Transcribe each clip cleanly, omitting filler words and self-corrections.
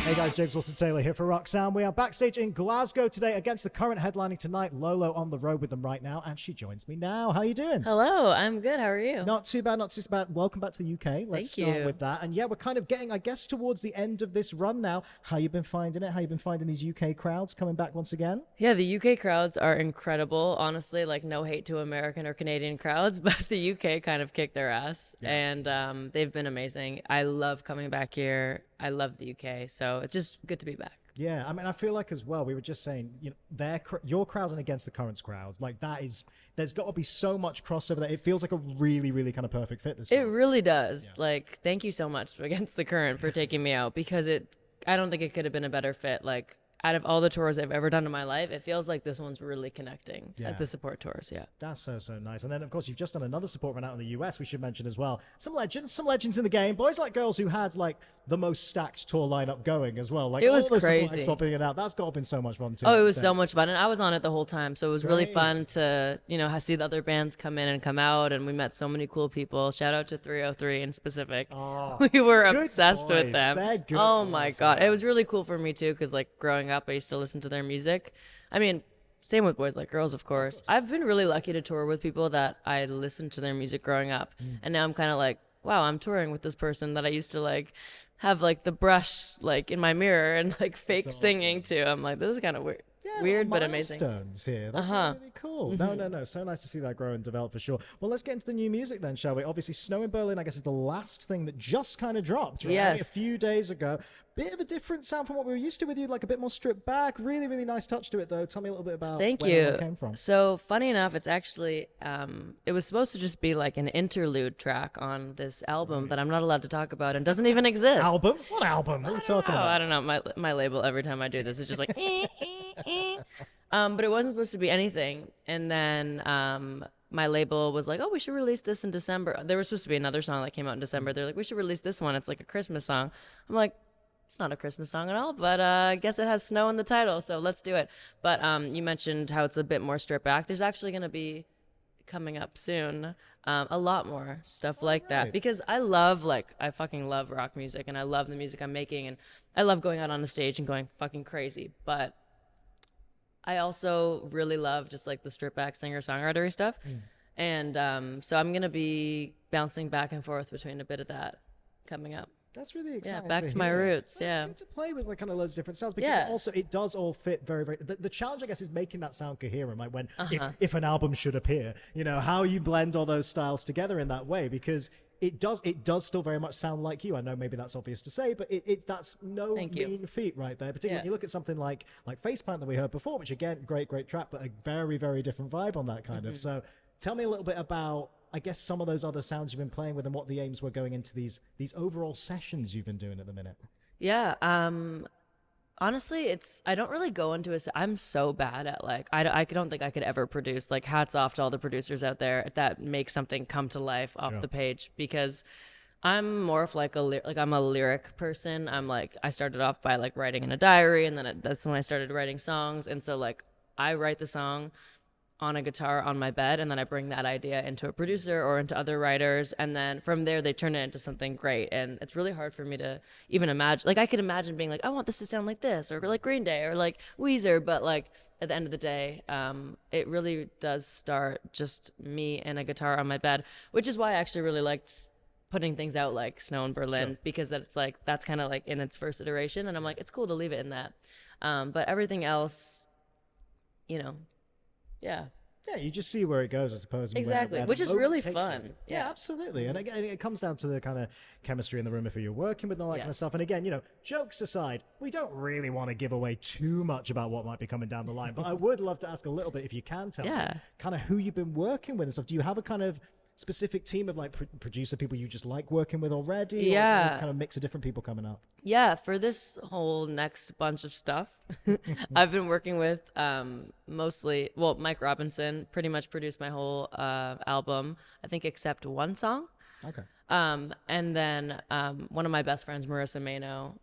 Hey guys, James Wilson-Taylor here for Roxanne. We are backstage in Glasgow today against the current headlining tonight, Lolo, on the road with them right now, and she joins me now. How you doing? Hello, I'm good. How are you? Not too bad, not too bad. Welcome back to the UK. Let's Thank start you. with that. And yeah, we're kind of getting, I guess, towards the end of this run now. How you been finding it? How you been finding these UK crowds coming back once again? Yeah, the UK crowds are incredible. Honestly, like no hate to American or Canadian crowds, but the UK kind of kicked their ass, Yeah. and they've been amazing. I love coming back here. I love the UK, so it's just good to be back. Yeah, I mean, I feel like as well, we were just saying, your crowd and against the currents crowd, like that is, there's got to be so much crossover that it feels like a really, really kind of perfect fit this It time. really does. Yeah. Like, thank you so much Against the Current for taking me out because I don't think it could have been a better fit. Like, out of all the tours I've ever done in my life, it feels like this one's really connecting Yeah. at the support tours. Yeah. That's so, so nice. And then, of course, you've just done another support run out in the US, we should mention as well. Some legends in the game. Boys like girls who had, like, the most stacked tour lineup going as well. Like, It was all the support crazy. acts popping it out. That's got to have been so much fun, too. Oh, it was so much fun, and I was on it the whole time, so it was really Great. fun to, see the other bands come in and come out, and we met so many cool people. Shout out to 303 in specific. Oh, We were good obsessed with boys. them. They're good Oh my boys, God. man. It was really cool for me too, because like growing up, I used to listen to their music. I mean, same with Boys Like Girls, of course. I've been really lucky to tour with people that I listened to their music growing up, and now I'm kind of like, wow, I'm touring with this person that I used to like have like the brush like in my mirror and like fake awesome. singing to. I'm like, this is kind of weird. Yeah, Weird little but amazing. milestones here. That's Uh-huh. really cool. No. So nice to see that grow and develop for sure. Well, let's get into the new music then, shall we? Obviously, Snow in Berlin, I guess, is the last thing that just kind of dropped, right? Yes. A few days ago. Bit of a different sound from what we were used to with you, like a bit more stripped back. Really, really nice touch to it, though. Tell me a little bit about Thank where that you. one came from. So funny enough, it's actually it was supposed to just be like an interlude track on this album that I'm not allowed to talk about and doesn't even exist. Album? What album? What are you talking Oh, about? I don't know. My label every time I do this is just like but it wasn't supposed to be anything. And then my label was like, "Oh, we should release this in December." There was supposed to be another song that came out in December. They're like, "We should release this one. It's like a Christmas song." I'm like, it's not a Christmas song at all, but I guess it has snow in the title, so let's do it. But you mentioned how it's a bit more stripped back. There's actually going to be coming up soon a lot more stuff like that right. because I fucking love rock music and I love the music I'm making and I love going out on the stage and going fucking crazy. But I also really love just like the stripped back singer-songwriter stuff. And so I'm going to be bouncing back and forth between a bit of that coming up. That's really exciting. back to my hear. roots, That's yeah. good to play with like kind of loads of different sounds because Yeah. also it does all fit very, very. The challenge, I guess, is making that sound coherent. Like when Uh-huh. if an album should appear, how you blend all those styles together in that way because it does still very much sound like you. I know maybe that's obvious to say, but that's no Thank you. mean feat right there. Particularly when Yeah. you look at something like Faceplant that we heard before, which again, great track, but a very, very different vibe on that kind Mm-hmm. of. So tell me a little bit about. I guess some of those other sounds you've been playing with and what the aims were going into these overall sessions you've been doing at the minute. Yeah. Honestly, I don't really go into I'm so bad at like, I don't think I could ever produce, like hats off to all the producers out there that make something come to life off Sure. the page because I'm more of like I'm a lyric person. I'm like, I started off by like writing in a diary and then that's when I started writing songs. And so like I write the song on a guitar on my bed and then I bring that idea into a producer or into other writers and then from there they turn it into something great and it's really hard for me to even imagine like I could imagine being like I want this to sound like this or like Green Day or like Weezer but like at the end of the day it really does start just me and a guitar on my bed which is why I actually really liked putting things out like Snow in Berlin Sure. because that's like that's kind of like in its first iteration and I'm like it's cool to leave it in that but everything else yeah. Yeah, you just see where it goes, I suppose. And Exactly, where the which is moment really takes fun. you. Yeah. Yeah, absolutely. And again, it comes down to the kind of chemistry in the room of who you're working with and all that kind of Yes. stuff. And again, jokes aside, we don't really want to give away too much about what might be coming down the line. But I would love to ask a little bit, if you can tell Yeah. me, kind of who you've been working with and stuff. Do you have a kind of specific team of like producer people you just like working with already? Or is it Yeah. a kind of mix of different people coming up? Yeah, for this whole next bunch of stuff, I've been working with mostly, well, Mike Robinson pretty much produced my whole album, I think except one song. Okay. And then one of my best friends, Marissa Mano,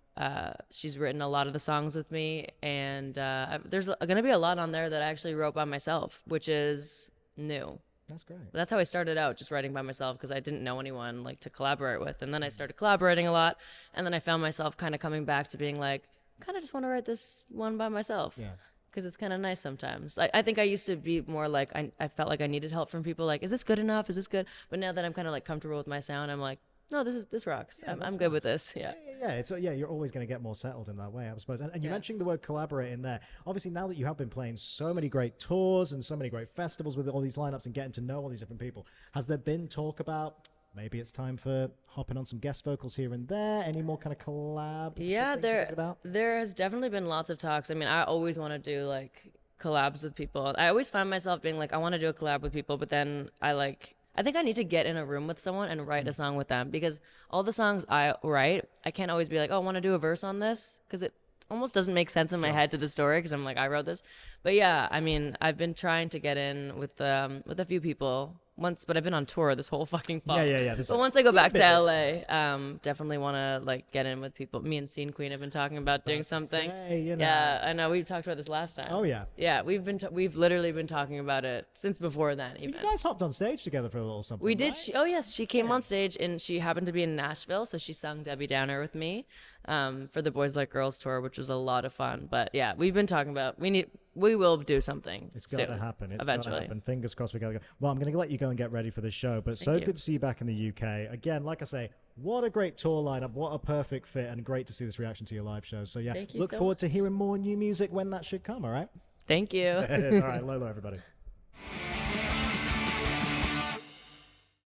she's written a lot of the songs with me, and there's going to be a lot on there that I actually wrote by myself, which is new. That's great. That's how I started out, just writing by myself because I didn't know anyone like to collaborate with. And then I started collaborating a lot, and then I found myself kind of coming back to being like, kind of just want to write this one by myself. Yeah. Because it's kind of nice sometimes. I think I used to be more like I felt like I needed help from people. Like, is this good enough? Is this good? But now that I'm kind of like comfortable with my sound, I'm like, no, this rocks. Yeah, I'm good with this. Yeah. It's you're always going to get more settled in that way, I suppose. And you mentioned the word collaborate in there. Obviously, now that you have been playing so many great tours and so many great festivals with all these lineups and getting to know all these different people, has there been talk about maybe it's time for hopping on some guest vocals here and there? Any more kind of collab? Yeah, there has definitely been lots of talks. I mean, I always want to do like collabs with people. I always find myself being like, I want to do a collab with people, but then I think I need to get in a room with someone and write a song with them, because all the songs I write, I can't always be like, oh, I want to do a verse on this, because it almost doesn't make sense in my head to the story, because I'm like, I wrote this. But yeah, I mean, I've been trying to get in with a few people once, but I've been on tour this whole fucking fall. Yeah. But once I go back to LA, definitely want to like get in with people. Me and Scene Queen have been talking about doing something. Yeah, I know we talked about this last time. Oh yeah. Yeah, we've literally been talking about it since before then. Even you guys hopped on stage together for a little something. we did. Right? Oh yes, she came on stage and she happened to be in Nashville, so she sung Debbie Downer with me for the Boys Like Girls tour, which was a lot of fun. But yeah, we've been talking about we will do something. It's got to happen. It's eventually. Got to happen. Fingers crossed we got to go. Well, I'm going to let you go and get ready for the show. But so good to see you back in the UK. Again, like I say, what a great tour lineup. What a perfect fit, and great to see this reaction to your live show. So yeah, look forward to hearing more new music when that should come, all right? Thank you. All right, Lolo, everybody.